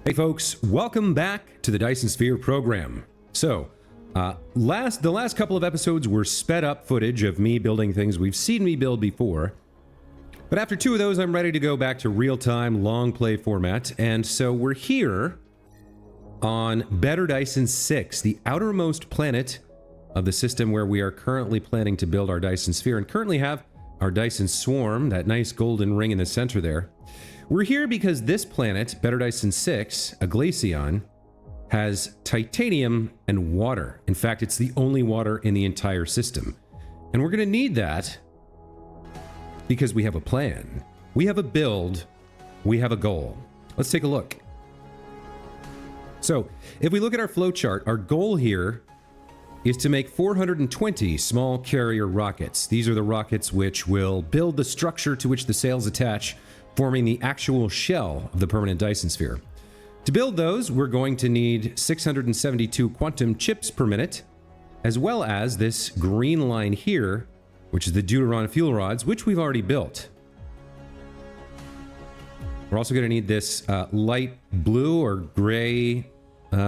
Hey folks, welcome back to the Dyson Sphere program. So, the last couple of episodes were sped up footage of me building things we've seen me build before. But after two of those, I'm ready to go back to real-time, long play format. And so we're here on Better Dyson 6, the outermost planet of the system where we are currently planning to build our Dyson Sphere and currently have our Dyson Swarm, that nice golden ring in the center there. We're here because this planet, Better Dyson 6, a glaceon, has titanium and water. In fact, it's the only water in the entire system. And we're going to need that because we have a plan. We have a build. We have a goal. Let's take a look. So, if we look at our flowchart, our goal here is to make 420 small carrier rockets. These are the rockets which will build the structure to which the sails attach, forming the actual shell of the permanent Dyson Sphere. To build those, we're going to need 672 quantum chips per minute, as well as this green line here, which is the Deuteron fuel rods, which we've already built. We're also going to need this light blue or gray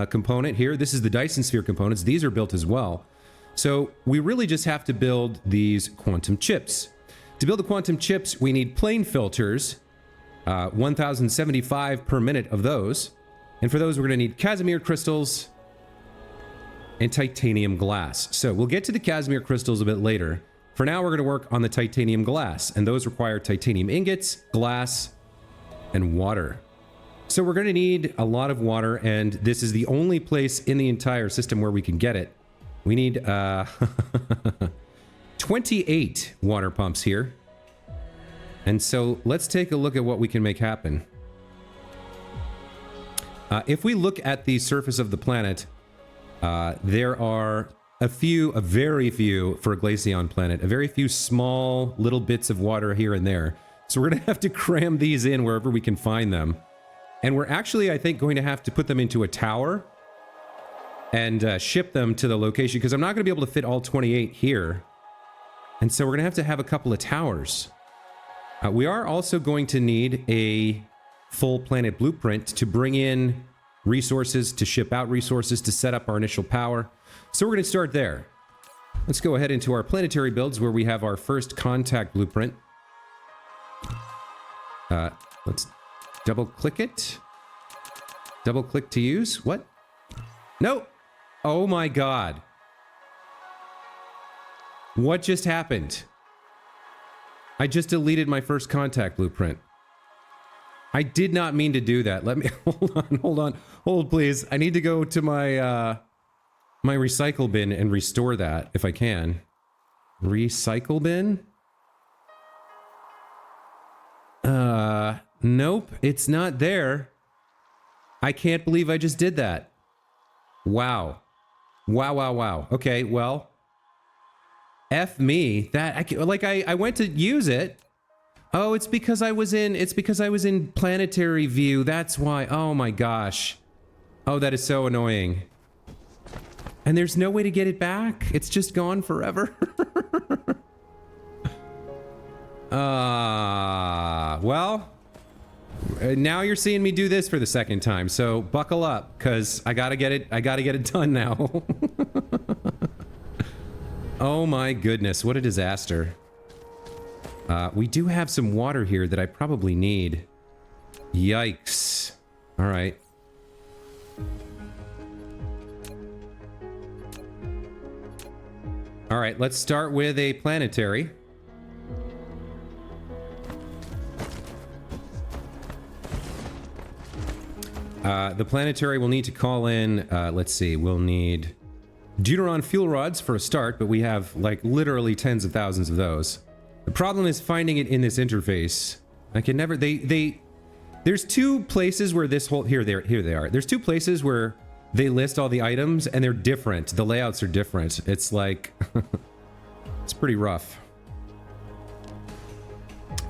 component here. This is the Dyson Sphere components. These are built as well. So we really just have to build these quantum chips. To build the quantum chips, we need plane filters, 1075 per minute of those. And for those, we're going to need Casimir crystals and titanium glass. So we'll get to the Casimir crystals a bit later. For now, we're going to work on the titanium glass, and those require titanium ingots, glass, and water. So we're going to need a lot of water, and this is the only place in the entire system where we can get it. We need 28 water pumps here. And so let's take a look at what we can make happen. If we look at the surface of the planet, there are a very few for a glaceon planet, a very few small little bits of water here and there. So we're going to have to cram these in wherever we can find them. And we're actually, I think, going to have to put them into a tower and ship them to the location, because I'm not going to be able to fit all 28 here. And so we're going to have a couple of towers. We are also going to need a full planet blueprint to bring in resources, to ship out resources, to set up our initial power. So we're going to start there. Let's go ahead into our planetary builds where we have our first contact blueprint. Let's double click it. Double click to use. What? No. Oh my God. What just happened? I just deleted my first contact blueprint. I did not mean to do that. Let me hold please. I need to go to my my recycle bin and restore that if I can. Recycle bin? Nope, it's not there. I can't believe I just did that. Wow. Wow. Okay, well, F me. I went to use it. Oh, it's because I was in planetary view. That's why. Oh my gosh. Oh, that is so annoying. And there's no way to get it back. It's just gone forever. Well, now you're seeing me do this for the second time, so buckle up, because I gotta get it done now. Oh my goodness, what a disaster. We do have some water here that I probably need. Yikes. All right. All right, let's start with a planetary. The planetary will need to call in, let's see, we'll need Deuteron fuel rods for a start, but we have like literally tens of thousands of those. The problem is finding it in this interface. I can never, there's two places where this whole, here they are. There's two places where they list all the items and they're different. The layouts are different. It's like, it's pretty rough.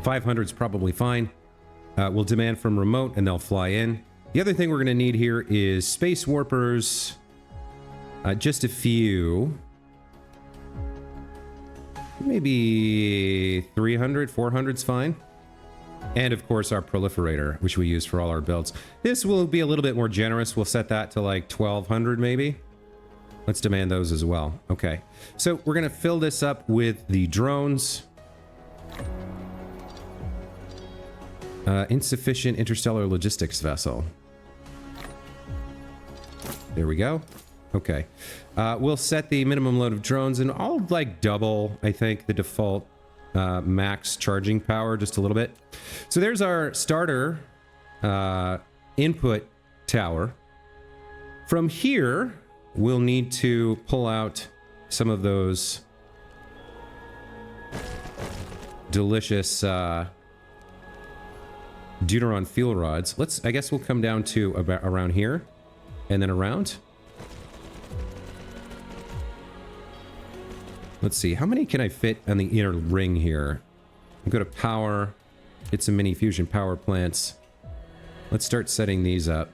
500 is probably fine. We'll demand from remote and they'll fly in. The other thing we're going to need here is space warpers. Just a few. Maybe 300, 400's fine. And of course our proliferator, which we use for all our builds. This will be a little bit more generous. We'll set that to like 1200 maybe. Let's demand those as well. Okay. So we're going to fill this up with the drones. Insufficient interstellar logistics vessel. There we go. Okay. We'll set the minimum load of drones and I'll like double, I think, the default max charging power just a little bit. So there's our starter input tower. From here, we'll need to pull out some of those delicious Deuteron fuel rods. I guess we'll come down to about around here and then around. Let's see, how many can I fit on the inner ring here? I'll go to power, get some mini fusion power plants. Let's start setting these up.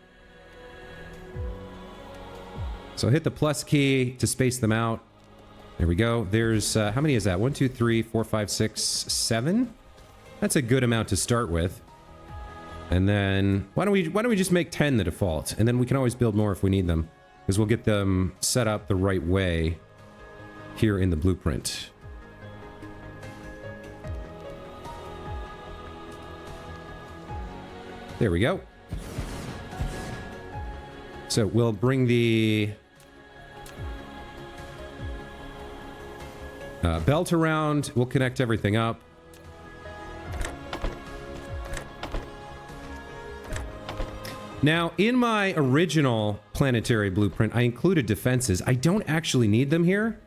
So hit the plus key to space them out. There we go. There's, how many is that? 1, 2, 3, 4, 5, 6, 7? That's a good amount to start with. And then, why don't we just make 10 the default? And then we can always build more if we need them. Because we'll get them set up the right way here in the blueprint. There we go. So we'll bring the belt around. We'll connect everything up. Now, in my original planetary blueprint, I included defenses. I don't actually need them here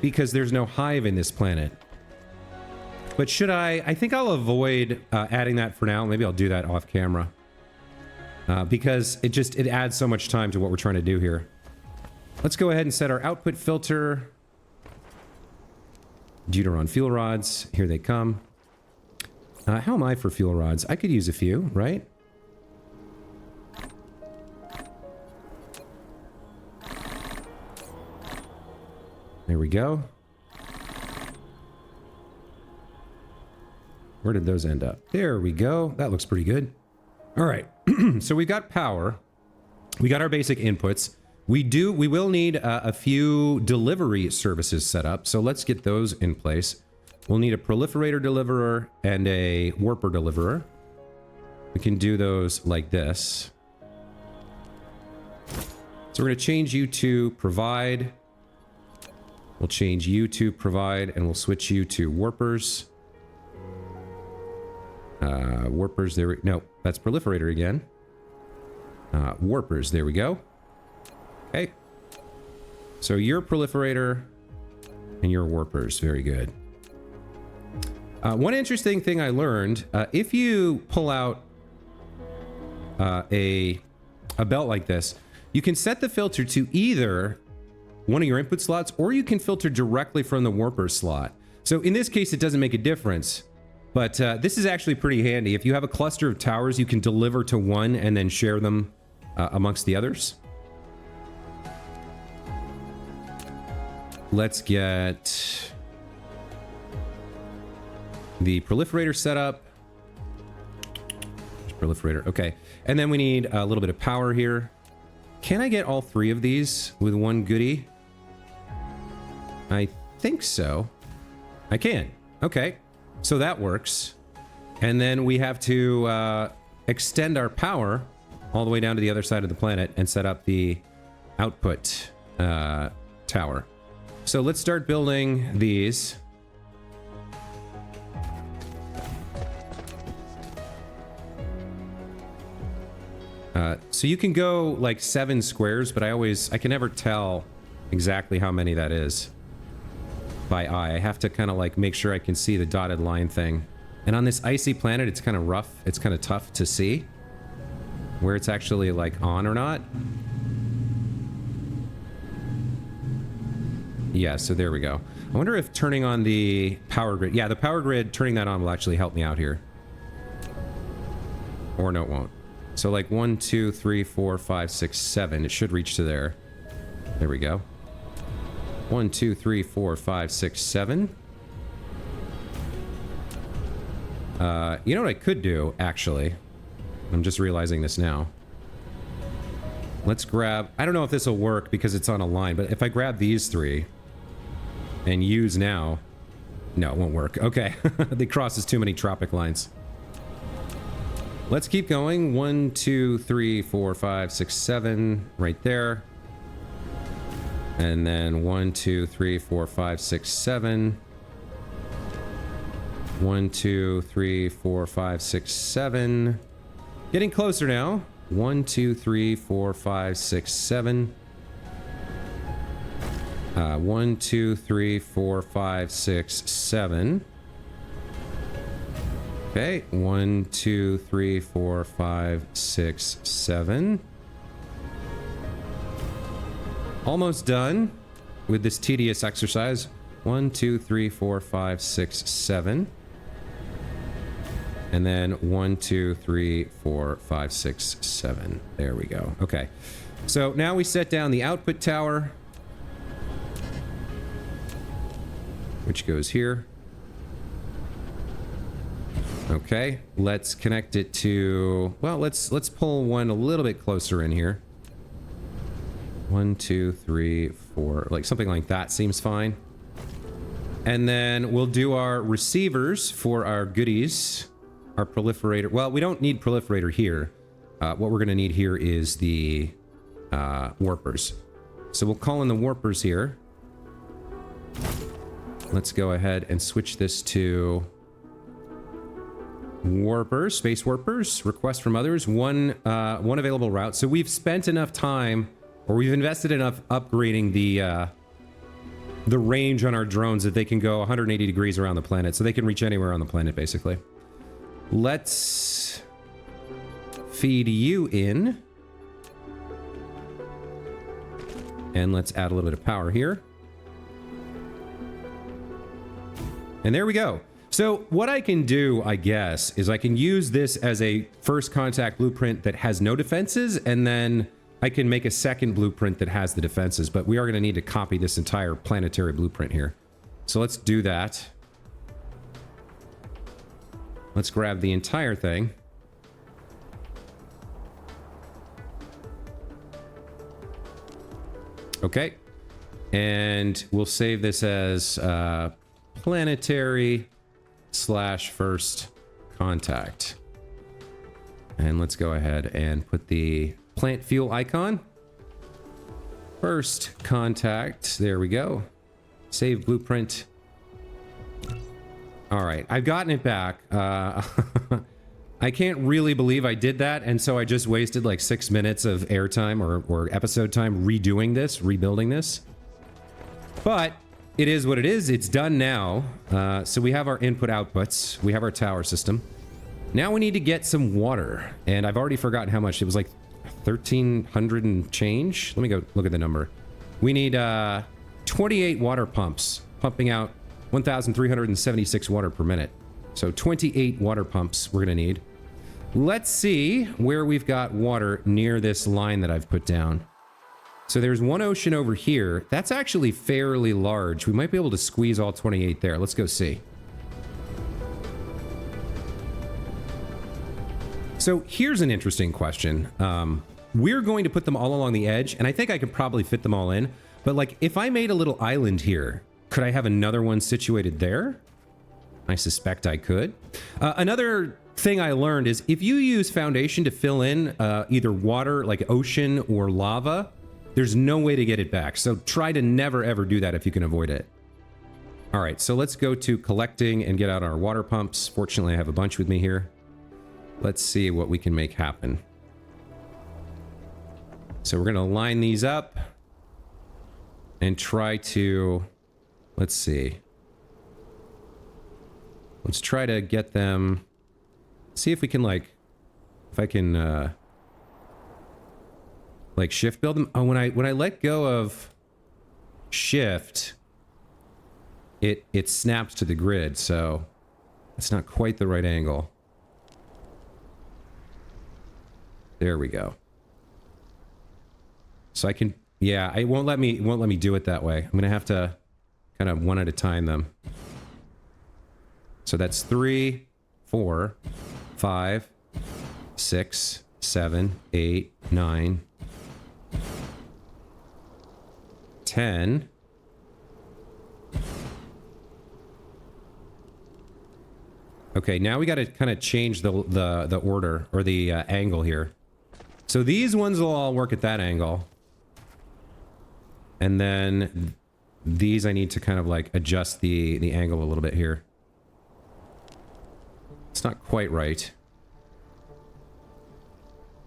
because there's no hive in this planet. But should I think I'll avoid adding that for now. Maybe I'll do that off camera. Because it adds so much time to what we're trying to do here. Let's go ahead and set our output filter. Deuteron fuel rods. Here they come. How am I for fuel rods? I could use a few, right? There we go. Where did those end up? There we go. That looks pretty good. All right. So we've got power. We got our basic inputs. We will need a few delivery services set up. So let's get those in place. We'll need a proliferator deliverer and a warper deliverer. We can do those like this. So we're going to change you to provide. We'll change you to provide, and we'll switch you to warpers. Warpers, there no, that's proliferator again. Warpers, there we go. Okay. So you're proliferator, and you're warpers, very good. One interesting thing I learned, if you pull out a belt like this, you can set the filter to either one of your input slots, or you can filter directly from the warper slot. So in this case, it doesn't make a difference, but this is actually pretty handy. If you have a cluster of towers, you can deliver to one and then share them amongst the others. Let's get the proliferator set up. Proliferator, okay. And then we need a little bit of power here. Can I get all three of these with one goodie? I think so. I can. Okay. So that works. And then we have to extend our power all the way down to the other side of the planet and set up the output tower. So let's start building these. So you can go like 7 squares, but I can never tell exactly how many that is by eye. I have to kind of like make sure I can see the dotted line thing. And on this icy planet, it's kind of rough. It's kind of tough to see where it's actually like on or not. Yeah, so there we go. I wonder if turning on the power grid... Yeah, the power grid, turning that on will actually help me out here. Or no, it won't. So like 1, 2, 3, 4, 5, 6, 7. It should reach to there. There we go. 1, 2, 3, 4, 5, 6, 7. You know what I could do, actually? I'm just realizing this now. Let's grab... I don't know if this will work because it's on a line, but if I grab these three and use now... No, it won't work. Okay. They crosses too many tropic lines. Let's keep going. 1, 2, 3, 4, 5, 6, 7. Right there. And then 1, 2, 3, 4, 5, 6, 7. 1, 2, 3, 4, 5, 6, 7. Getting closer now. 1, 2, 3, 4, 5, 6, 7. 1, 2, 3, 4, 5, 6, 7. Okay. 1, 2, 3, 4, 5, 6, 7. Almost done with this tedious exercise. 1, 2, 3, 4, 5, 6, 7. And then 1, 2, 3, 4, 5, 6, 7. There we go. Okay. So now we set down the output tower, which goes here. Okay. Let's connect it to... Well, let's pull one a little bit closer in here. 1, 2, 3, 4... Like something like that seems fine. And then we'll do our receivers for our goodies. Our proliferator. Well, we don't need proliferator here. What we're going to need here is the warpers. So we'll call in the warpers here. Let's go ahead and switch this to warpers, space warpers, request from others, one available route. So we've spent enough time, or we've invested enough upgrading the range on our drones that they can go 180 degrees around the planet. So they can reach anywhere on the planet, basically. Let's feed you in. And let's add a little bit of power here. And there we go. So what I can do, I guess, is I can use this as a first contact blueprint that has no defenses, and then I can make a second blueprint that has the defenses. But we are going to need to copy this entire planetary blueprint here. So let's do that. Let's grab the entire thing. Okay. And we'll save this as planetary / first contact. And let's go ahead and put the plant fuel icon. First contact. There we go. Save blueprint. All right, I've gotten it back. I can't really believe I did that, and so I just wasted like 6 minutes of airtime or episode time redoing this, rebuilding this. But it is what it is. It's done now. So we have our input outputs. We have our tower system. Now we need to get some water, and I've already forgotten how much. It was like 1,300 and change. Let me go look at the number. We need 28 water pumps pumping out 1,376 water per minute. So 28 water pumps we're going to need. Let's see where we've got water near this line that I've put down. So there's one ocean over here. That's actually fairly large. We might be able to squeeze all 28 there. Let's go see. So here's an interesting question. We're going to put them all along the edge, and I think I could probably fit them all in. But like, if I made a little island here, could I have another one situated there? I suspect I could. Another thing I learned is if you use foundation to fill in either water, like ocean or lava, there's no way to get it back. So try to never ever do that if you can avoid it. All right, so let's go to collecting and get out our water pumps. Fortunately, I have a bunch with me here. Let's see what we can make happen. So we're going to line these up and try to, let's see. Let's try to get them, see if we can like, if I can like shift build them. Oh, when I let go of shift, it snaps to the grid, so it's not quite the right angle. There we go. So I can, yeah, it won't let me do it that way. I'm gonna have to kind of one at a time them. So that's 3, 4, 5, 6, 7, 8, 9, 10. Okay, now we got to kind of change the order or the angle here. So these ones will all work at that angle. And then these I need to kind of like adjust the angle a little bit here. It's not quite right.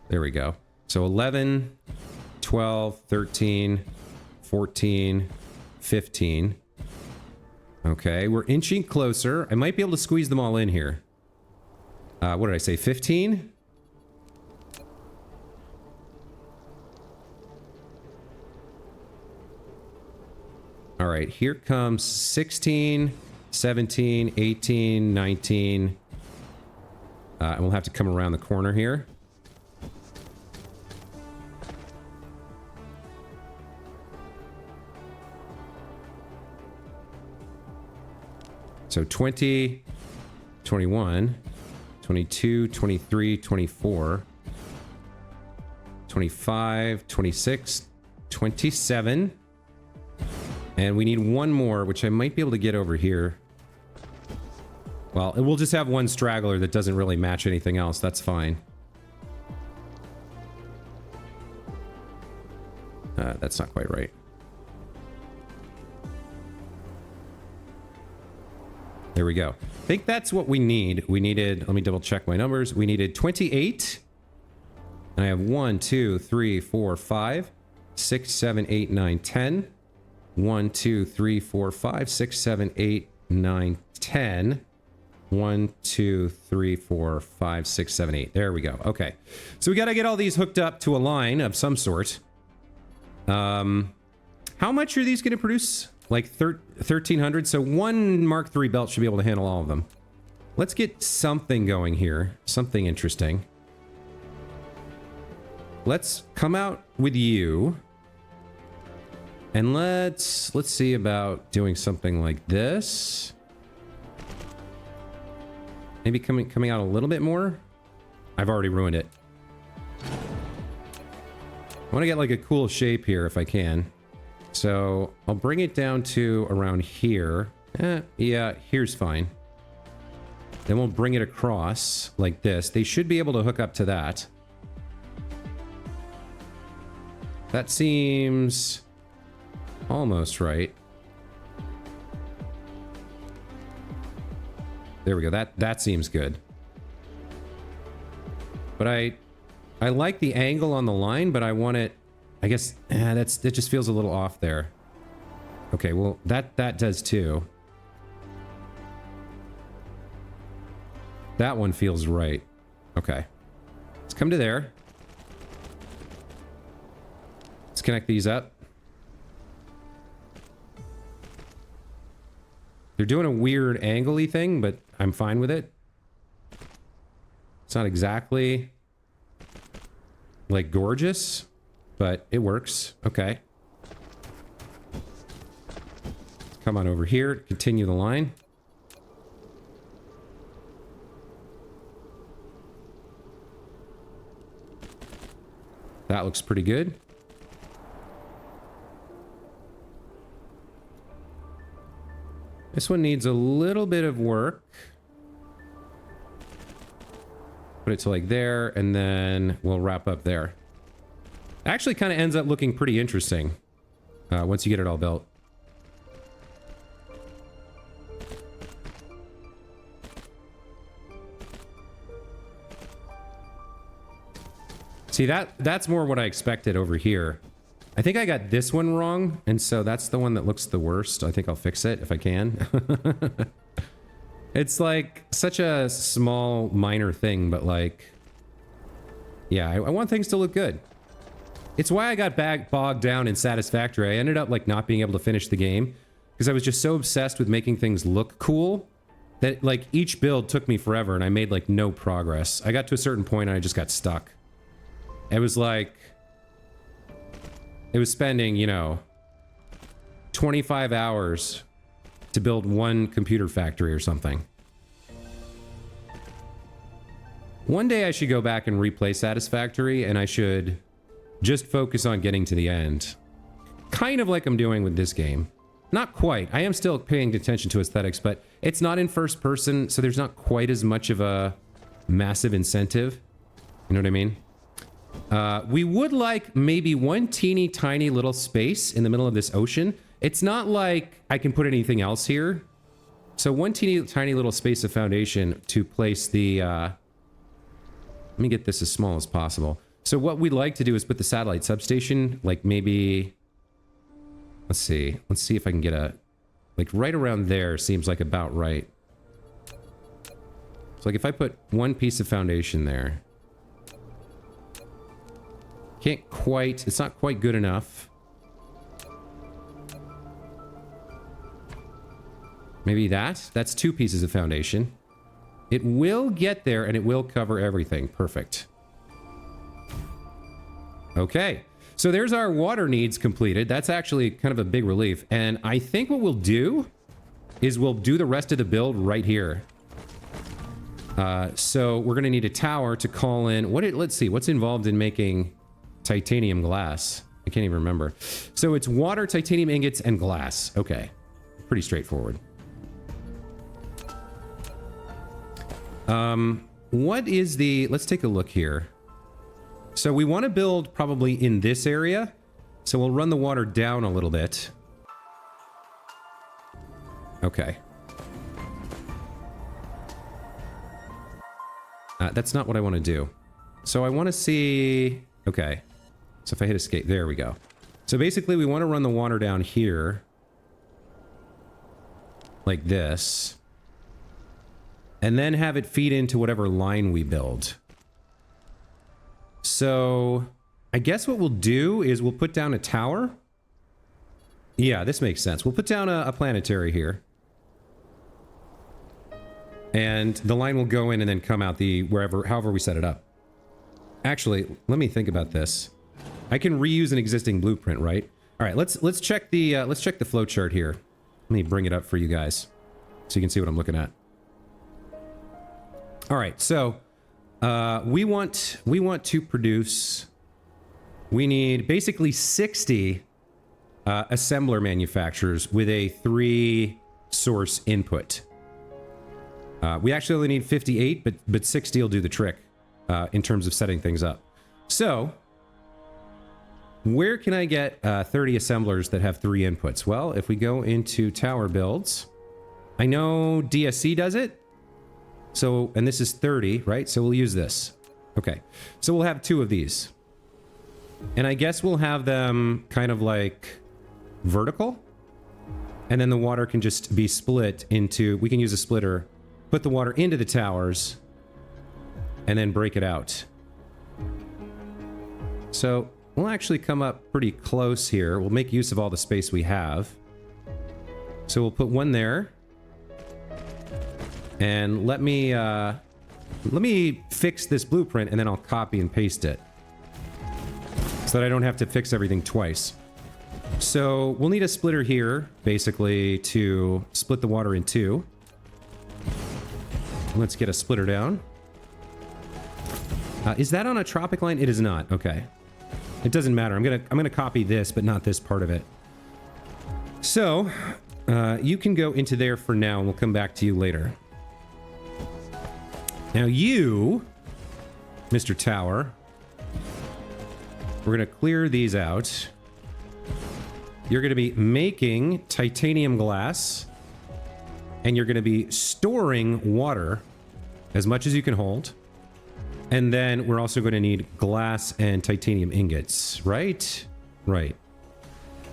There we go. So 11, 12, 13, 14, 15. Okay, we're inching closer. I might be able to squeeze them all in here. What did I say, 15? All right, here comes 16, 17, 18, 19. And we'll have to come around the corner here. So 20, 21, 22, 23, 24, 25, 26, 27. And we need one more, which I might be able to get over here. Well, we'll just have one straggler that doesn't really match anything else. That's fine. That's not quite right. There we go. I think that's what we need. We needed, let me double check my numbers. We needed 28. And I have 1, 2, 3, 4, 5, 6, 7, 8, 9, 10. 1, 2, 3, 4, 5, 6, 7, 8, 9, 10. 1, 2, 3, 4, 5, 6, 7, 8. There we go. Okay. So we got to get all these hooked up to a line of some sort. How much are these going to produce? Like 1,300. So one Mark III belt should be able to handle all of them. Let's get something going here. Something interesting. Let's come out with you. And let's see about doing something like this. Maybe coming out a little bit more. I've already ruined it. I want to get like a cool shape here if I can. So I'll bring it down to around here. Yeah, here's fine. Then we'll bring it across like this. They should be able to hook up to that. That seems almost right. There we go. That seems good. But I like the angle on the line, but I want it, I guess, that just feels a little off there. Okay, well, that does too. That one feels right. Okay. Let's come to there. Let's connect these up. They're doing a weird angle-y thing, but I'm fine with it. It's not exactly like gorgeous, but it works. Okay. Come on over here, continue the line. That looks pretty good. This one needs a little bit of work. Put it to like there, and then we'll wrap up there. Actually kind of ends up looking pretty interesting once you get it all built. See, that's more what I expected over here. I think I got this one wrong, and so that's the one that looks the worst. I think I'll fix it if I can. It's like such a small, minor thing, but like, yeah, I want things to look good. It's why I got bogged down in Satisfactory. I ended up like not being able to finish the game because I was just so obsessed with making things look cool that like each build took me forever and I made like no progress. I got to a certain point and I just got stuck. It was like, it was spending, you know, 25 hours to build one computer factory or something. One day I should go back and replay Satisfactory, and I should just focus on getting to the end. Kind of like I'm doing with this game. Not quite. I am still paying attention to aesthetics, but it's not in first person, so there's not quite as much of a massive incentive. You know what I mean? We would like maybe one teeny tiny little space in the middle of this ocean. It's not like I can put anything else here. So one teeny tiny little space of foundation to place the... let me get this as small as possible. So what we'd like to do is put the satellite substation, like maybe... Let's see. Let's see if I can get a... Like right around there seems like about right. So like if I put one piece of foundation there... Can't quite... It's not quite good enough. Maybe that? That's two pieces of foundation. It will get there and it will cover everything. Perfect. Okay. So there's our water needs completed. That's actually kind of a big relief. And I think what we'll do is we'll do the rest of the build right here. So we're going to need a tower to call in... let's see. What's involved in making titanium glass? I can't even remember. So it's water, titanium ingots, and glass. Okay. Pretty straightforward. What is the... Let's take a look here. So we want to build probably in this area. So we'll run the water down a little bit. Okay. That's not what I want to do. So I want to see... Okay. So if I hit escape, there we go. So basically we want to run the water down here. Like this. And then have it feed into whatever line we build. So I guess what we'll do is we'll put down a tower. Yeah, this makes sense. We'll put down a planetary here. And the line will go in and then come out however we set it up. Actually, let me think about this. I can reuse an existing blueprint, right? All right, let's check the flowchart here. Let me bring it up for you guys so you can see what I'm looking at. All right, so we want to produce... We need basically 60 assembler manufacturers with a 3-source input. We actually only need 58, but 60 will do the trick in terms of setting things up. So, where can I get 30 assemblers that have 3 inputs? Well, if we go into tower builds, I know DSC does it. So, and this is 30, right? So we'll use this. Okay. So we'll have 2 of these. And I guess we'll have them kind of like vertical. And then the water can just be split into... We can use a splitter, put the water into the towers, and then break it out. So we'll actually come up pretty close here. We'll make use of all the space we have. So we'll put one there. And let me fix this blueprint and then I'll copy and paste it. So that I don't have to fix everything twice. So we'll need a splitter here, basically, to split the water in 2. Let's get a splitter down. Is that on a tropic line? It is not. Okay. It doesn't matter. I'm gonna copy this, but not this part of it. So, you can go into there for now, and we'll come back to you later. Now you, Mr. Tower, we're going to clear these out. You're going to be making titanium glass, and you're going to be storing water as much as you can hold. And then we're also going to need glass and titanium ingots, right? Right.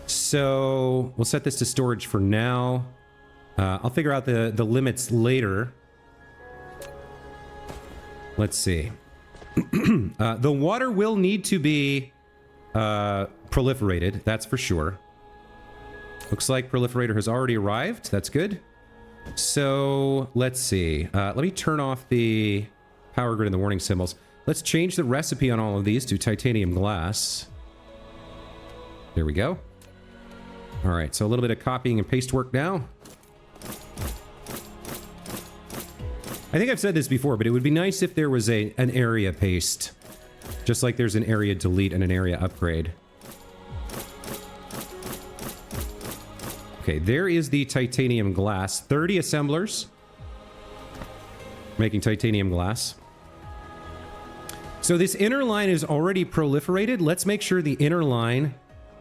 So we'll set this to storage for now. I'll figure out the limits later. Let's see. The water will need to be proliferated, that's for sure. Looks like proliferator has already arrived. That's good. So let's see. Let me turn off the power grid and the warning symbols. Let's change the recipe on all of these to titanium glass. There we go. All right, so a little bit of copying and paste work now. I think I've said this before, but it would be nice if there was an area paste. Just like there's an area delete and an area upgrade. Okay, there is the titanium glass. 30 assemblers. Making titanium glass. So this inner line is already proliferated. Let's make sure the inner line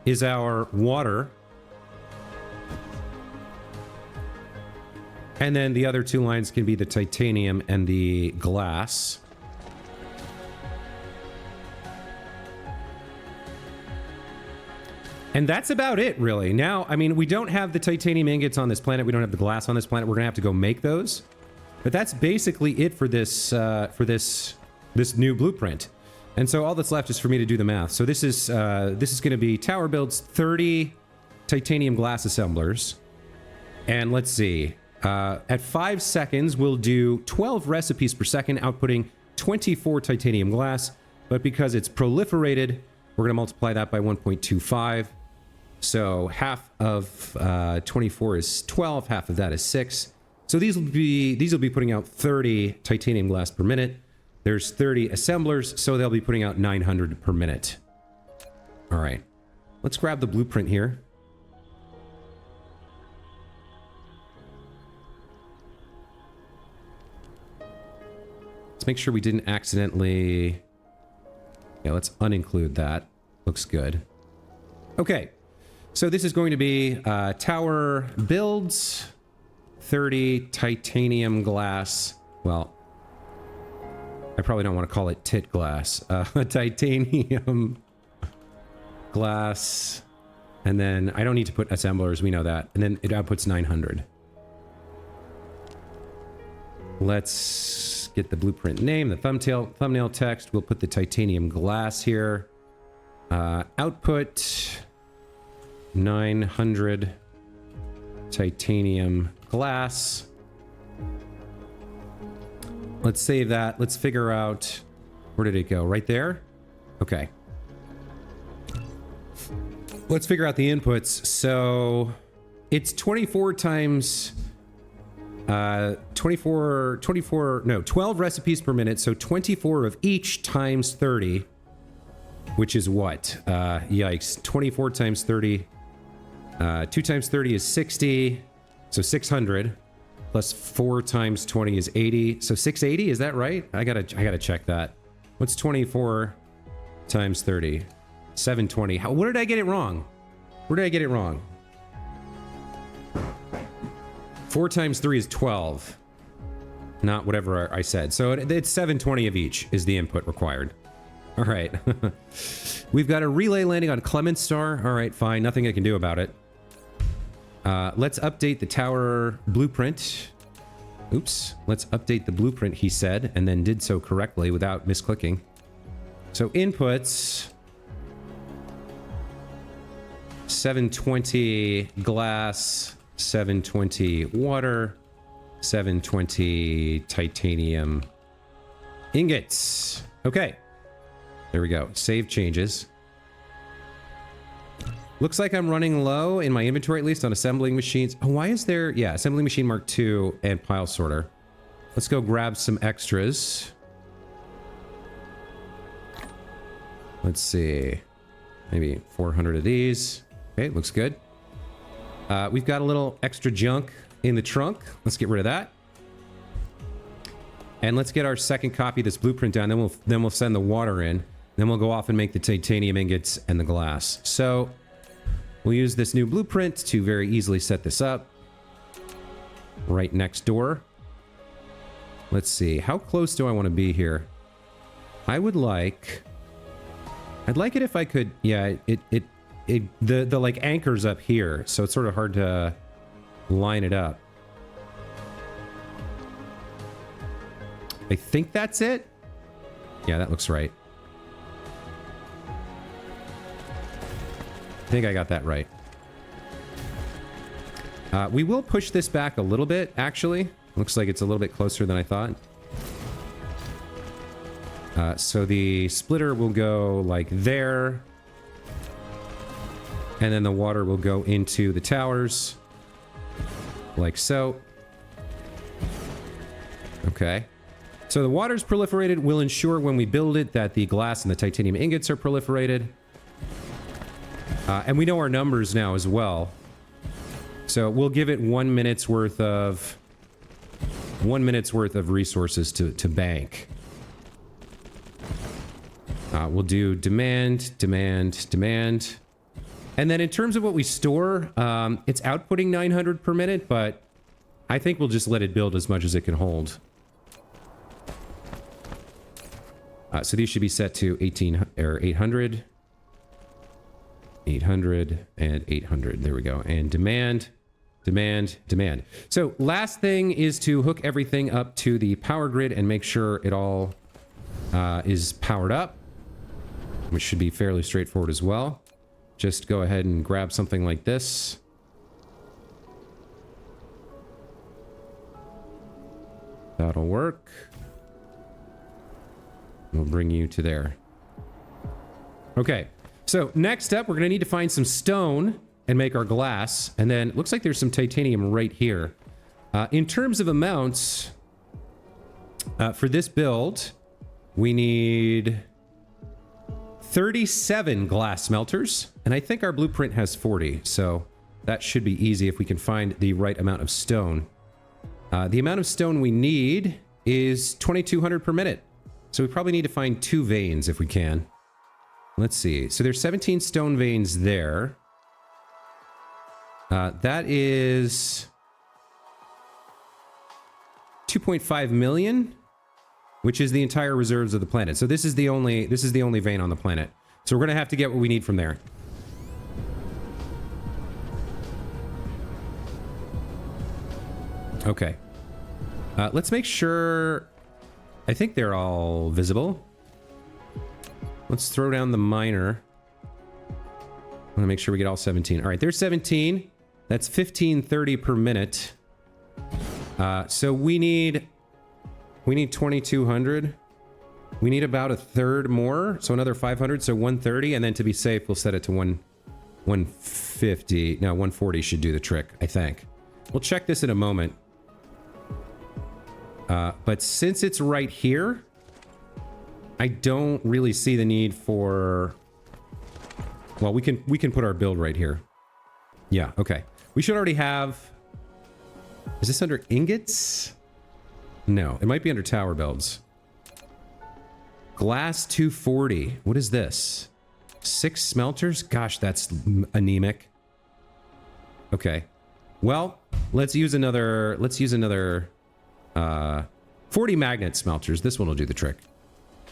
is our water. And then the other two lines can be the titanium and the glass. And that's about it, really. Now, I mean, we don't have the titanium ingots on this planet. We don't have the glass on this planet. We're going to have to go make those. But that's basically it for this new blueprint. And so all that's left is for me to do the math. So this is going to be tower builds 30 titanium glass assemblers. And let's see. At 5 seconds, we'll do 12 recipes per second, outputting 24 titanium glass. But because it's proliferated, we're going to multiply that by 1.25. So half of 24 is 12, half of that is 6. So these will be putting out 30 titanium glass per minute. There's 30 assemblers, so they'll be putting out 900 per minute. All right, let's grab the blueprint here. Let's make sure we didn't accidentally... Yeah, let's uninclude that. Looks good. Okay, so this is going to be tower builds, 30 titanium glass. Well, I probably don't want to call it tit glass. Titanium glass. And then I don't need to put assemblers, we know that. And then it outputs 900. Let's get the blueprint name, the thumbnail text. We'll put the titanium glass here. Output 900 titanium glass. Let's save that. Let's figure out, where did it go? Right there? Okay. Let's figure out the inputs. So it's 24 times 12 recipes per minute. So 24 of each times 30, which is what? Yikes. 24 times 30. 2 times 30 is 60. So 600 plus 4 times 20 is 80. So 680, is that right? I gotta check that. What's 24 times 30? 720. What did I get it wrong? Where did I get it wrong? 4 times 3 is 12. Not whatever I said. So it's 720 of each is the input required. All right. We've got a relay landing on Clement Star. All right, fine. Nothing I can do about it. Let's update the tower blueprint. Oops. Let's update the blueprint, he said, and then did so correctly without misclicking. So inputs... 720 glass, 720 water, 720 titanium ingots. Okay. There we go. Save changes. Looks like I'm running low in my inventory, at least on assembling machines. Oh, why is there... Yeah, assembling machine Mark II and pile sorter. Let's go grab some extras. Let's see. Maybe 400 of these. Okay, looks good. We've got a little extra junk in the trunk. Let's get rid of that. And let's get our second copy of this blueprint down. Then we'll send the water in. Then we'll go off and make the titanium ingots and the glass. So... we'll use this new blueprint to very easily set this up. Right next door. Let's see. How close do I want to be here? I'd like it if I could... Yeah, the like anchor's up here, so it's sort of hard to line it up. I think that's it. Yeah, that looks right. I think I got that right. We will push this back a little bit, actually. Looks like it's a little bit closer than I thought. So the splitter will go like there. And then the water will go into the towers. Like so. Okay. So the water's proliferated. We'll ensure when we build it that the glass and the titanium ingots are proliferated. And we know our numbers now as well. So we'll give it 1 minute's worth of... 1 minute's worth of resources to bank. We'll do demand, demand, demand. And then in terms of what we store, it's outputting 900 per minute, but I think we'll just let it build as much as it can hold. So these should be set to 800, 800, and 800. There we go. And demand, demand, demand. So last thing is to hook everything up to the power grid and make sure it all is powered up, which should be fairly straightforward as well. Just go ahead and grab something like this. That'll work. We'll bring you to there. Okay, so next up, we're going to need to find some stone and make our glass. And then it looks like there's some titanium right here. In terms of amounts, for this build, we need 37 glass smelters. And I think our blueprint has 40. So that should be easy if we can find the right amount of stone. The amount of stone we need is 2,200 per minute. So we probably need to find 2 veins if we can. Let's see. So there's 17 stone veins there. That is 2.5 million, which is the entire reserves of the planet. So this is the only vein on the planet. So we're going to have to get what we need from there. Okay. Let's make sure... I think they're all visible. Let's throw down the miner. I want to make sure we get all 17. All right, there's 17. That's 1530 per minute. So we need 2,200. We need about a third more, so another 500, so 130. And then to be safe, we'll set it to 150. No, 140 should do the trick, I think. We'll check this in a moment. But since it's right here, I don't really see the need for... Well, we can put our build right here. Yeah, okay. We should already have... Is this under ingots? No, it might be under tower builds. Glass 240. What is this? 6 smelters? Gosh, that's anemic. Okay. Well, let's use another 40 magnet smelters. This one will do the trick.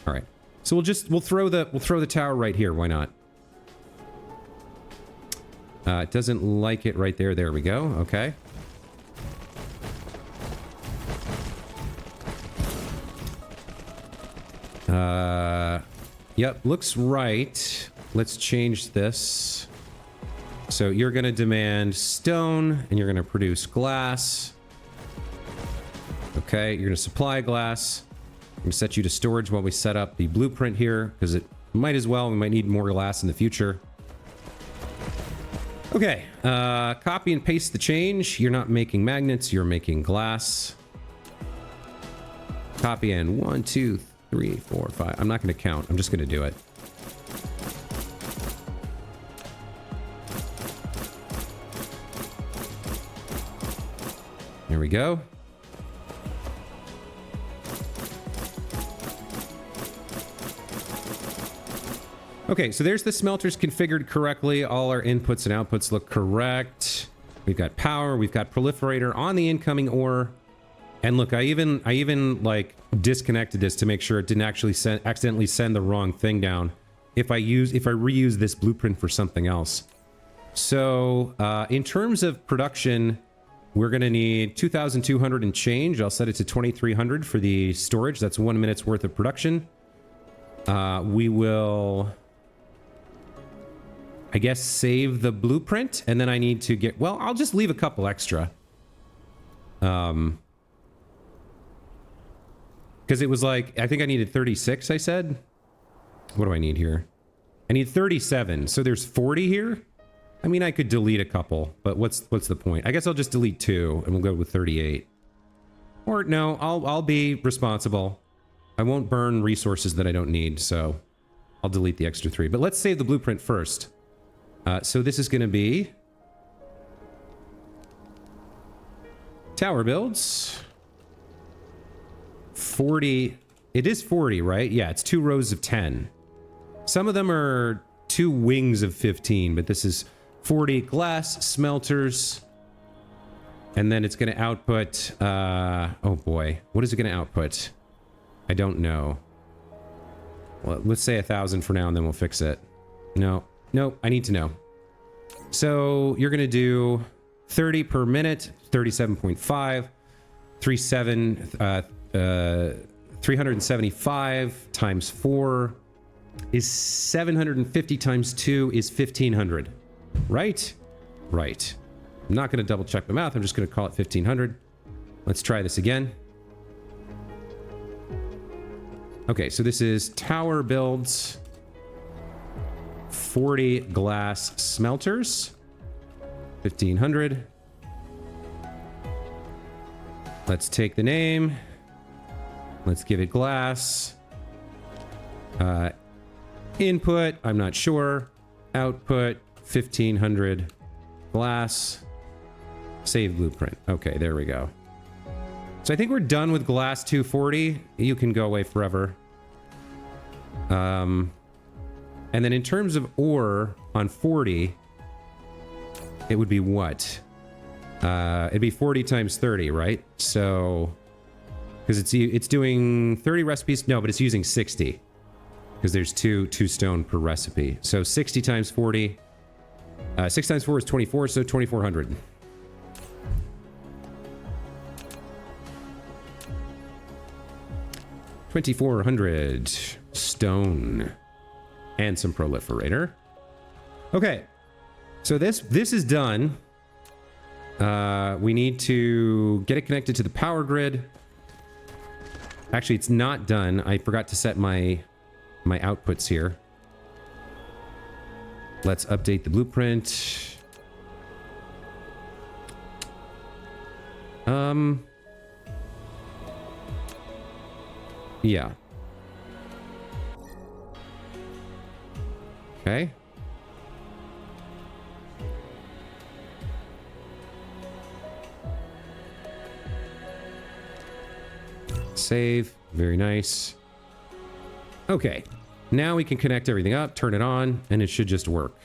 All right. So we'll throw the tower right here. Why not? It doesn't like it right there. There we go. Okay. Yep, looks right. Let's change this. So you're going to demand stone and you're going to produce glass. Okay, you're going to supply glass. I'm going to set you to storage while we set up the blueprint here, because it might as well. We might need more glass in the future. Okay, copy and paste the change. You're not making magnets, you're making glass. Copy and 1, 2, 3, 4, 5. I'm not going to count. I'm just going to do it. There we go. Okay, so there's the smelters configured correctly. All our inputs and outputs look correct. We've got power, we've got proliferator on the incoming ore. And look, I even like disconnected this to make sure it didn't actually accidentally send the wrong thing down if I reuse this blueprint for something else. So, in terms of production, we're going to need 2,200 and change. I'll set it to 2,300 for the storage. That's 1 minute's worth of production. We will, I guess, save the blueprint, and then I need to get... Well, I'll just leave a couple extra. Because it was like... I think I needed 36, I said. What do I need here? I need 37, so there's 40 here? I mean, I could delete a couple, but what's the point? I guess I'll just delete 2, and we'll go with 38. Or no, I'll be responsible. I won't burn resources that I don't need, so I'll delete the extra 3. But let's save the blueprint first. So this is going to be tower builds. 40. It is 40, right? Yeah, it's 2 rows of 10. Some of them are 2 wings of 15, but this is 40 glass smelters. And then it's going to output, oh boy, what is it going to output? I don't know. Well, let's say 1,000 for now, and then we'll fix it. No, I need to know. So you're going to do 30 per minute, 37.5, 375 times 4 is 750 times 2 is 1,500. Right? Right. I'm not going to double check my math. I'm just going to call it 1,500. Let's try this again. Okay, so this is tower builds, 40 glass smelters, 1,500. Let's take the name. Let's give it glass. Input, I'm not sure. Output, 1,500 glass. Save blueprint. Okay, there we go. So I think we're done with glass 240. You can go away forever. And then in terms of ore on 40, it would be what? It'd be 40 times 30, right? So, because it's doing 30 recipes. No, but it's using 60 because there's two stone per recipe. So 60 times 40. 6 times 4 is 24, so 2,400. $2,400 stone and some proliferator. Okay, so this is done. We need to get it connected to the power grid. Actually, it's not done. I forgot to set my outputs here. Let's update the blueprint. Yeah. Okay. Save. Very nice. Okay. Now we can connect everything up, turn it on, and it should just work.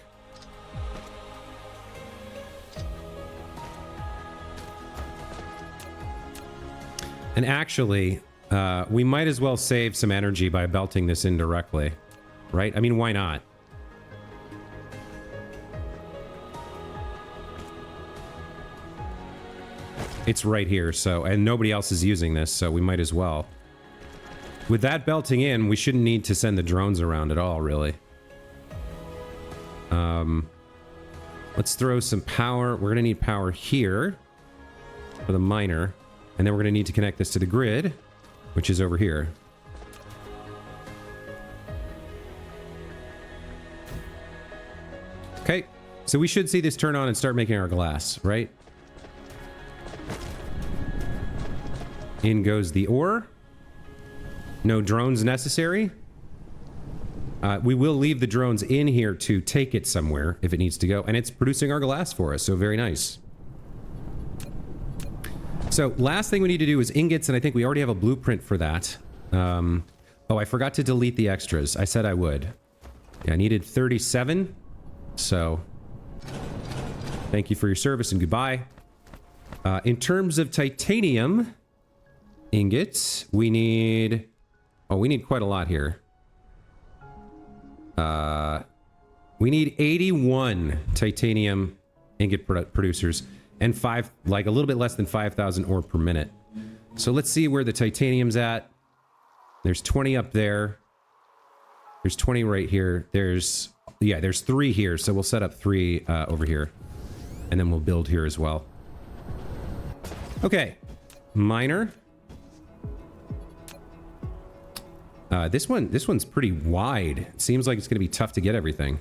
And actually, we might as well save some energy by belting this in directly, right? I mean, why not? It's right here, so, and nobody else is using this, so we might as well. With that belting in, we shouldn't need to send the drones around at all, really. Let's throw some power. We're going to need power here for the miner. And then we're going to need to connect this to the grid, which is over here. Okay, so we should see this turn on and start making our glass, right? In goes the ore. No drones necessary. We will leave the drones in here to take it somewhere if it needs to go. And it's producing our glass for us, so very nice. So last thing we need to do is ingots, and I think we already have a blueprint for that. Oh, I forgot to delete the extras. I said I would. Yeah, I needed 37. So thank you for your service and goodbye. In terms of titanium ingots, we need... Oh, we need quite a lot here. We need 81 titanium ingot producers and a little bit less than 5,000 ore per minute. So let's see where the titanium's at. There's 20 up there. There's 20 right here. There's 3 here. So we'll set up 3 over here, and then we'll build here as well. Okay, miner. This one's pretty wide. It seems like it's going to be tough to get everything.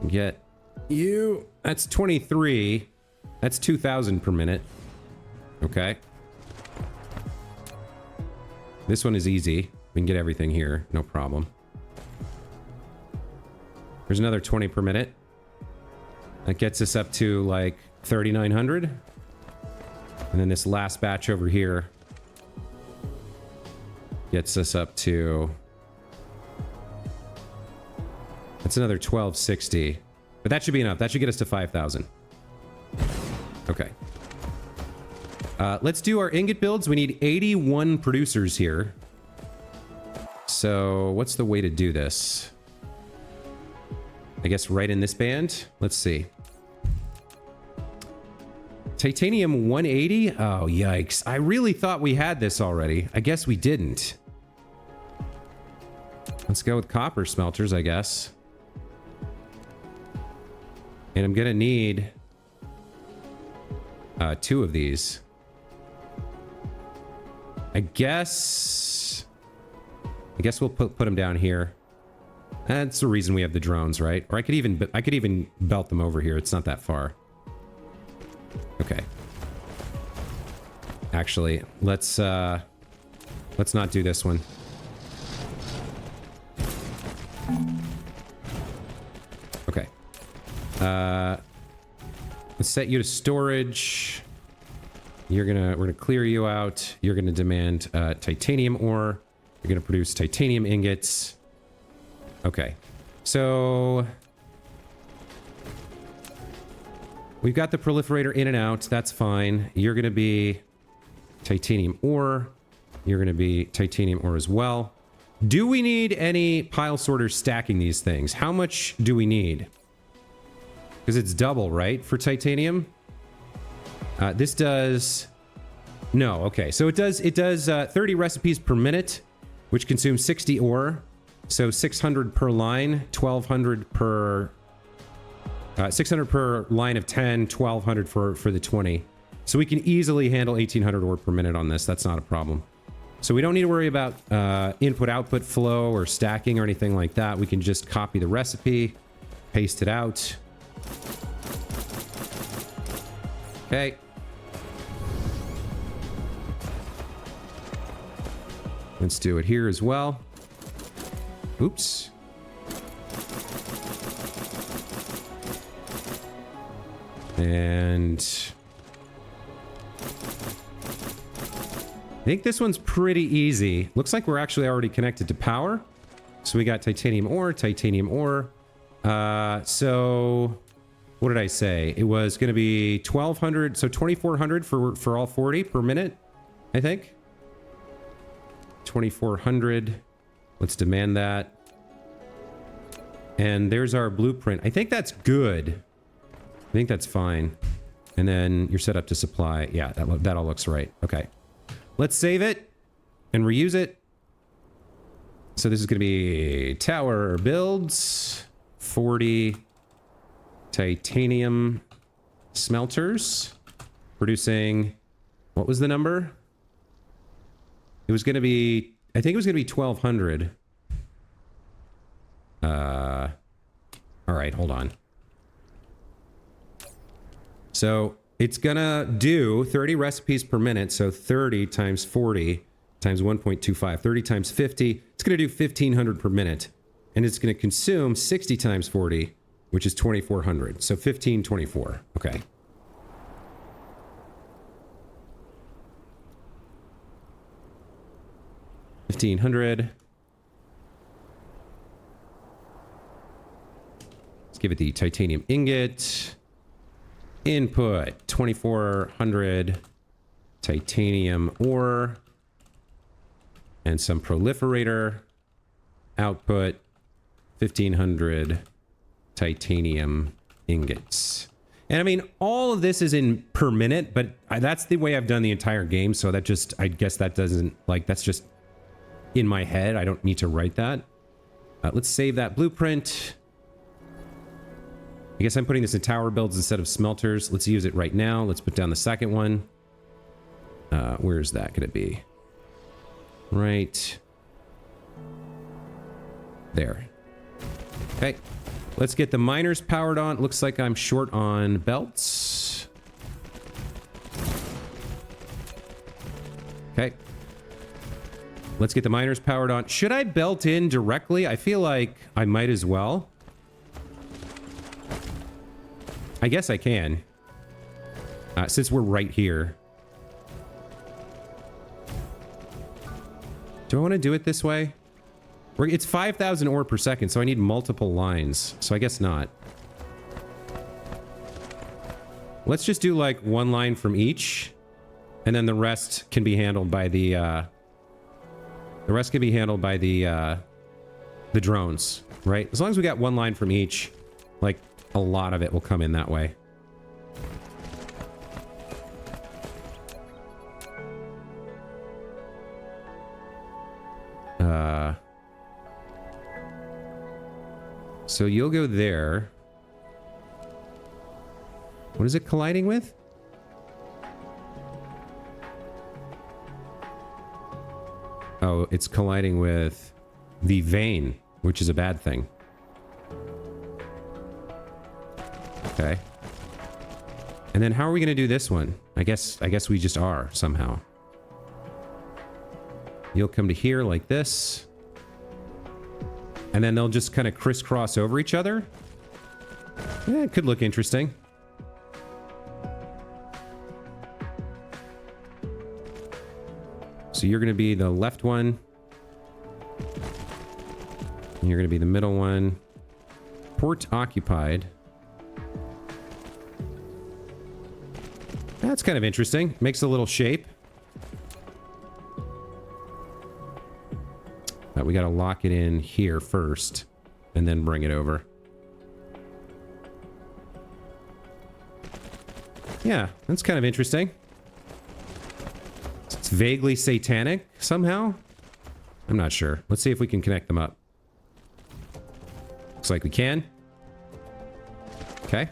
Get you. That's 23. That's 2,000 per minute. Okay. This one is easy. We can get everything here. No problem. There's another 20 per minute. That gets us up to like 3,900. And then this last batch over here gets us up to... That's another 1,260. But that should be enough. That should get us to 5,000. Okay. Let's do our ingot builds. We need 81 producers here. So what's the way to do this? I guess right in this band. Let's see. Titanium 180? Oh, yikes. I really thought we had this already. I guess we didn't. Let's go with copper smelters, I guess. And I'm gonna need 2 of these. I guess we'll put them down here. That's the reason we have the drones, right? Or I could even belt them over here. It's not that far. Okay. Actually, let's not do this one. Okay. Let's set you to storage. We're gonna clear you out. You're gonna demand titanium ore. You're gonna produce titanium ingots. Okay. So we've got the proliferator in and out. That's fine. You're gonna be titanium ore. You're gonna be titanium ore as well. Do we need any pile sorters stacking these things? How much do we need? Because it's double, right, for titanium? This does... No, okay. So it does 30 recipes per minute, which consumes 60 ore. So 600 per line, 1,200 per... 600 per line of 10, 1,200 for the 20. So we can easily handle 1,800 ore per minute on this. That's not a problem. So we don't need to worry about input-output flow or stacking or anything like that. We can just copy the recipe, paste it out. Okay. Let's do it here as well. Oops. And I think this one's pretty easy. Looks like we're actually already connected to power. So we got titanium ore, titanium ore. So what did I say? It was going to be 1,200, so 2,400 for all 40 per minute, I think. 2,400. Let's demand that. And there's our blueprint. I think that's good. I think that's fine. And then you're set up to supply. Yeah, that all looks right. Okay. Let's save it and reuse it. So this is going to be tower builds, 40 titanium smelters, producing, what was the number? It was going to be, I think it was going to be 1,200. All right, hold on. So it's gonna do 30 recipes per minute. So 30 times 40 times 1.25, 30 times 50. It's gonna do 1,500 per minute. And it's gonna consume 60 times 40, which is 2,400. So 1,524, okay. $1,500. Let's give it the titanium ingot. Input 2,400 titanium ore and some proliferator. Output 1,500 titanium ingots. And I mean, all of this is in per minute, but that's the way I've done the entire game. So that just, I guess that doesn't, like, that's just in my head. I don't need to write that. Let's save that blueprint. I guess I'm putting this in tower builds instead of smelters. Let's use it right now. Let's put down the second one. Where's that gonna be? Right there. Okay. Let's get the miners powered on. Looks like I'm short on belts. Okay. Let's get the miners powered on. Should I belt in directly? I feel like I might as well. I guess I can. Since we're right here. Do I want to do it this way? It's 5,000 ore per second, so I need multiple lines. So I guess not. Let's just do like one line from each. And then the rest can be handled by the drones, right? As long as we got one line from each, like a lot of it will come in that way. So you'll go there. What is it colliding with? Oh, it's colliding with the vein, which is a bad thing. Okay. And then how are we going to do this one? I guess we just are somehow. You'll come to here like this. And then they'll just kind of crisscross over each other. Yeah, it could look interesting. So you're going to be the left one. And you're going to be the middle one. Port occupied. That's kind of interesting. Makes a little shape. We got to lock it in here first and then bring it over. Yeah, that's kind of interesting. It's vaguely satanic somehow. I'm not sure. Let's see if we can connect them up. Looks like we can. Okay.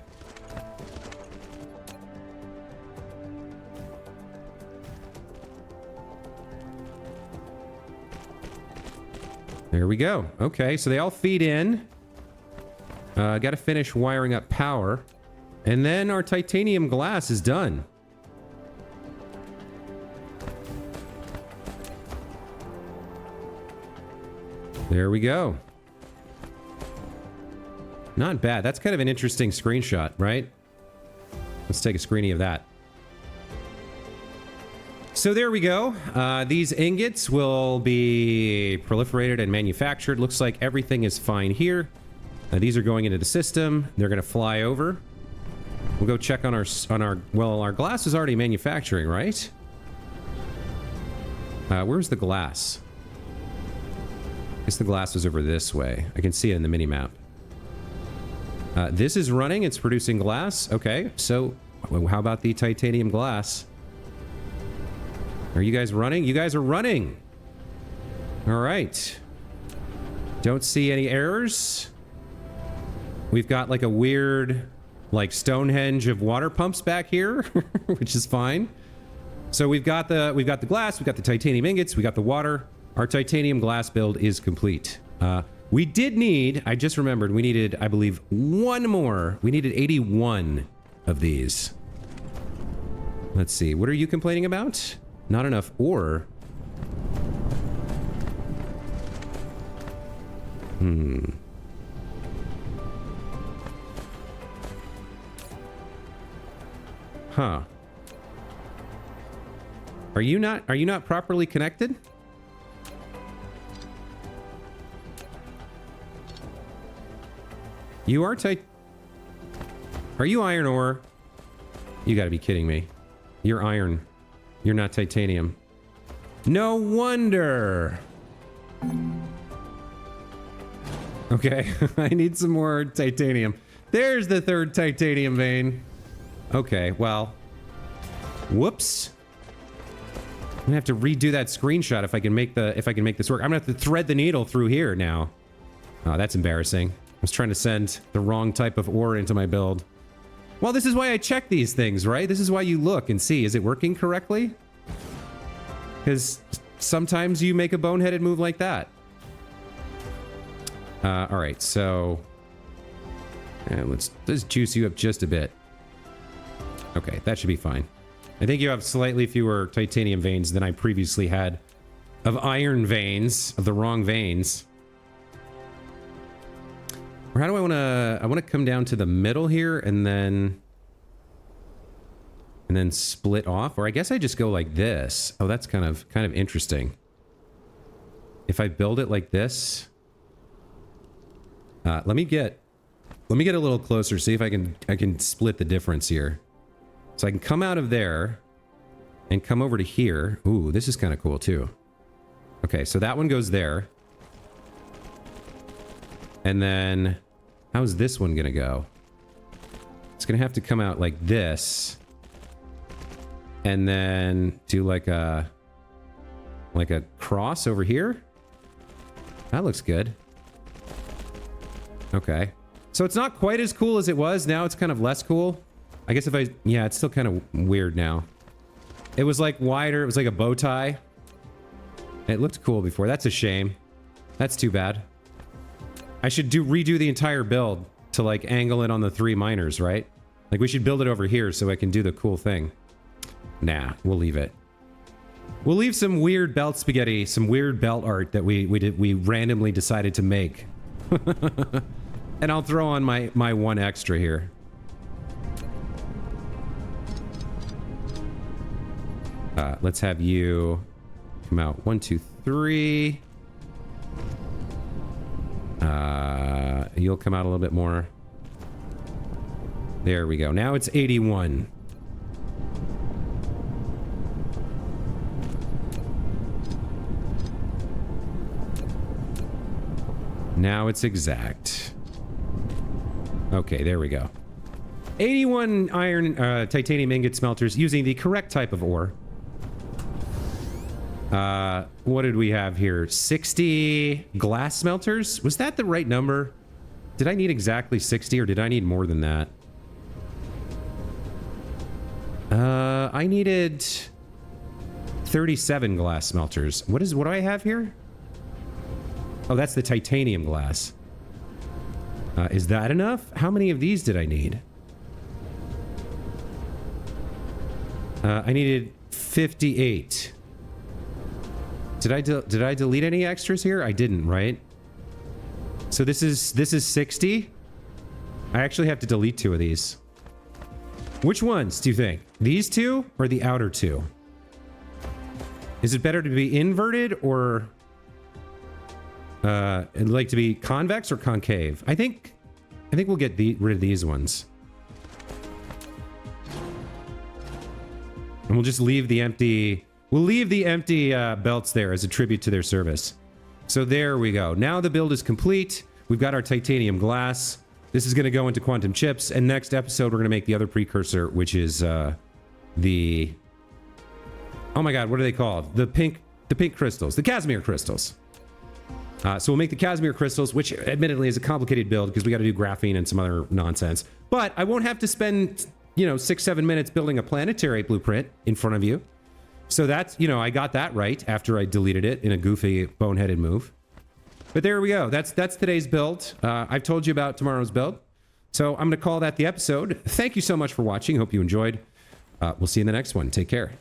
There we go. Okay, so they all feed in. Got to finish wiring up power. And then our titanium glass is done. There we go. Not bad. That's kind of an interesting screenshot, right? Let's take a screenie of that. So there we go. These ingots will be proliferated and manufactured. Looks like everything is fine here. These are going into the system. They're going to fly over. We'll go check on our well, our glass is already manufacturing, right? Where's the glass? I guess the glass is over this way. I can see it in the mini-map. This is running. It's producing glass. Okay, so how about the titanium glass? Are you guys running? You guys are running! Alright. Don't see any errors. We've got like a weird, like Stonehenge of water pumps back here, which is fine. So we've got the glass, we've got the titanium ingots, we got the water. Our titanium glass build is complete. We did need, I just remembered, we needed, I believe, one more. We needed 81 of these. Let's see, what are you complaining about? Not enough ore. Huh. Are you not properly connected? You are tight. Are you iron ore? You gotta be kidding me. You're iron. You're not titanium. No wonder. Okay, I need some more titanium. There's the third titanium vein. Okay, well. Whoops. I'm gonna have to redo that screenshot if I can make this work. I'm gonna have to thread the needle through here now. Oh, that's embarrassing. I was trying to send the wrong type of ore into my build. Well, this is why I check these things, right? This is why you look and see, is it working correctly? Because sometimes you make a boneheaded move like that. All right, so let's juice you up just a bit. Okay, that should be fine. I think you have slightly fewer titanium veins than I previously had of iron veins, of the wrong veins. Or how do I want to... I want to come down to the middle here and then split off. Or I guess I just go like this. Oh, that's kind of interesting. If I build it like this... let me get a little closer, see if I can split the difference here. So I can come out of there and come over to here. Ooh, this is kind of cool too. Okay, so that one goes there. And then, how's this one gonna go? It's gonna have to come out like this. And then do like a cross over here. That looks good. Okay. So it's not quite as cool as it was. Now it's kind of less cool. I guess if I... Yeah, it's still kind of weird now. It was like wider. It was like a bow tie. It looked cool before. That's a shame. That's too bad. I should redo the entire build to like angle it on the 3 miners, right? Like we should build it over here so I can do the cool thing. Nah, we'll leave it. We'll leave some weird belt spaghetti, some weird belt art that we randomly decided to make. And I'll throw on my 1 extra here. Let's have you come out. 1, 2, 3. You'll come out a little bit more. There we go. Now it's 81. Now it's exact. Okay, there we go. 81 iron titanium ingot smelters using the correct type of ore. What did we have here? 60 glass smelters? Was that the right number? Did I need exactly 60 or did I need more than that? I needed 37 glass smelters. What do I have here? Oh, that's the titanium glass. Is that enough? How many of these did I need? I needed 58. Did I delete any extras here? I didn't, right? So this is 60. I actually have to delete 2 of these. Which ones do you think? These 2 or the outer 2? Is it better to be inverted or like to be convex or concave? I think we'll get rid of these ones. And we'll just leave the empty... We'll leave the empty belts there as a tribute to their service. So there we go. Now the build is complete. We've got our titanium glass. This is going to go into quantum chips. And next episode, we're going to make the other precursor, which is the... Oh my god, what are they called? The pink crystals. The Casimir crystals. So we'll make the Casimir crystals, which admittedly is a complicated build because we got to do graphene and some other nonsense. But I won't have to spend, 6-7 minutes building a planetary blueprint in front of you. So that's, I got that right after I deleted it in a goofy, boneheaded move. But there we go. That's today's build. I've told you about tomorrow's build. So I'm going to call that the episode. Thank you so much for watching. Hope you enjoyed. We'll see you in the next one. Take care.